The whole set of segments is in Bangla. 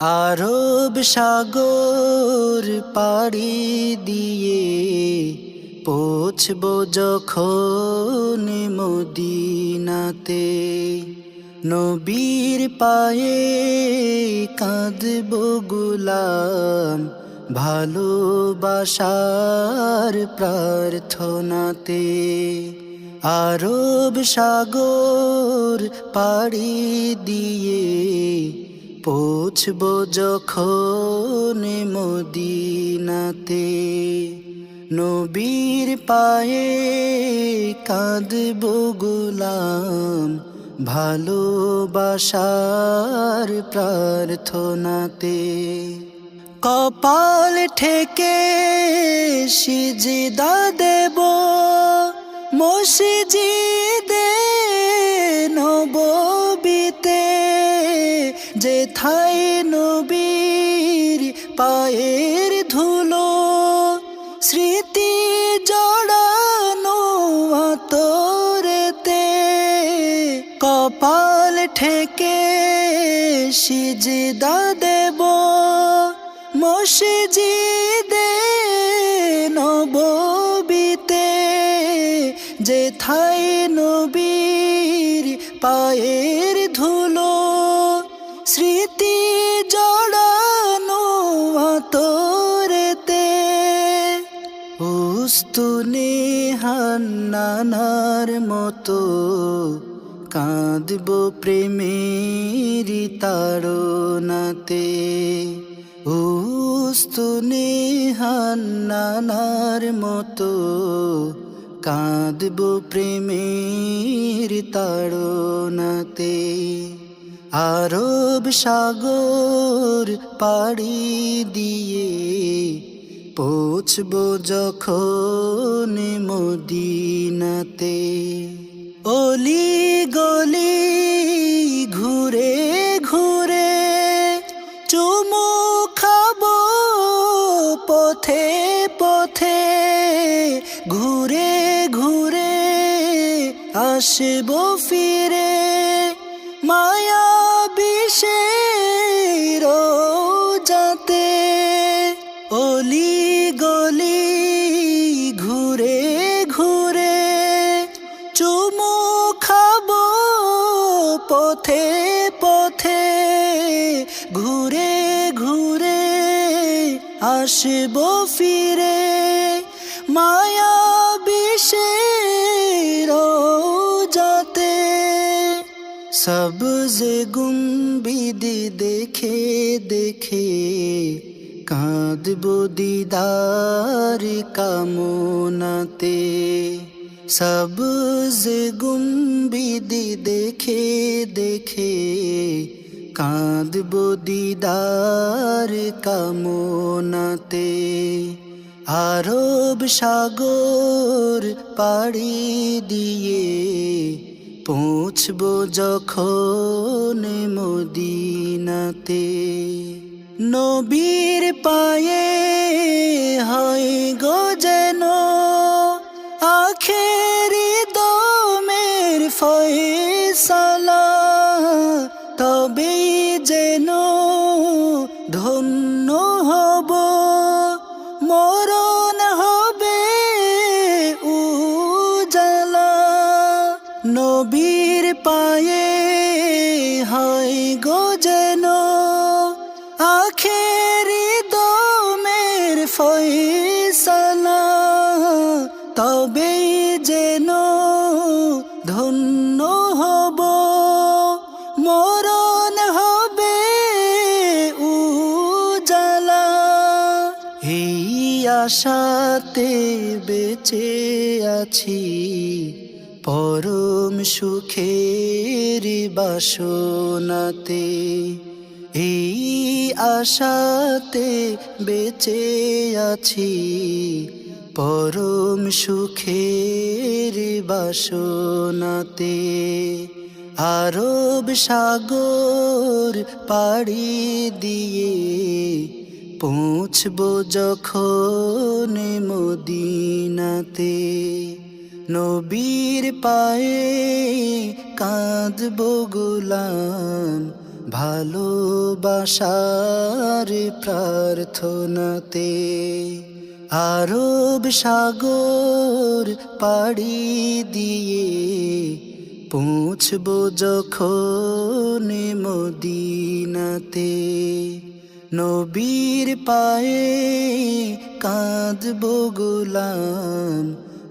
আরব সাগর পাড়ি দিয়ে পৌঁছব যখন মদিনাতে, নবীর পায়ে কাঁদব গোলাম ভালোবাসার প্রার্থনাতে। আরব সাগর পাড়ি দিয়ে পৌঁছব যখন মদিনাতে, নবীর পায়ে কাঁদব গোলাম ভালোবাসার প্রার্থনাতে। কপাল ঠেকে সিজদা দেব মসজিদে নববীতে, যেথায় নবীর পায়ের ধুলো স্মৃতি জড়ানো আতরেতে। কপাল ঠেকে সিজদা দেব মসজিদে নববীতে, যেথায় নবীর পায়ের ধুলো স্মৃতি জড়ানো আতরেতে। উস্তুনে হান্নানার মতো কাঁদব প্রেমের তাড়নাতে। উস্তুনে হান্নানার মতো কাঁদব প্রেমের তাড়নাতে। আরব সাগর পাড়ি দিয়ে পৌঁছব যখন মদিনাতে, অলি গলি ঘুরে ঘুরে চুমু খাবো পথে পথে, ঘুরে ঘুরে আসব ফিরে মায়া বিষের রোজাতে। অলি গলি ঘুরে ঘুরে চুমু খাবো পথে পথে, ঘুরে ঘুরে আসব ফিরে মায়া বিষের রোজাতে। সবজে গুম্বিদ দেখে দেখে কাঁদব দিদার কামনাতে। সবজে গুম্বিদ দেখে দেখে কাঁদব দিদার কামনাতে। আরব সাগর পাড়ি দিয়ে পৌঁছব যখন মদিনাতে, নবীর পায়ে হয় গো যেন আখেরি দমের ফয়সালা, তবেই যেন ধন্য হব মরণ হবে উজালা। নবীর পায়ে হয় গো যেন আখেরি দমের ফয়সালা, তবেই যেন ধন্য হব মরণ হবে উজালা। এই আশাতে বেঁচে আছি পরম সুখের বাসনাতে। এই আশাতে বেঁচে আছি পরম সুখের বাসনাতে। আরব সাগর পাড়ি দিয়ে পৌঁছব যখন মদিনাতে, নবীর পায়ে কাঁদব গোলাম ভালোবাসার প্রার্থনাতে। আরব সাগর পাড়ি দিয়ে পৌঁছবো যখন মদিনাতে, নবীর পায়ে কাঁদবো গোলাম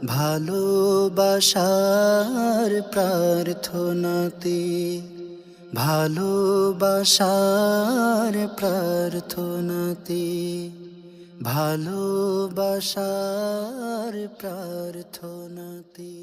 ভালোবাসার প্রার্থনাতে, ভালোবাসার প্রার্থনাতে, ভালোবাসার প্রার্থনাতে।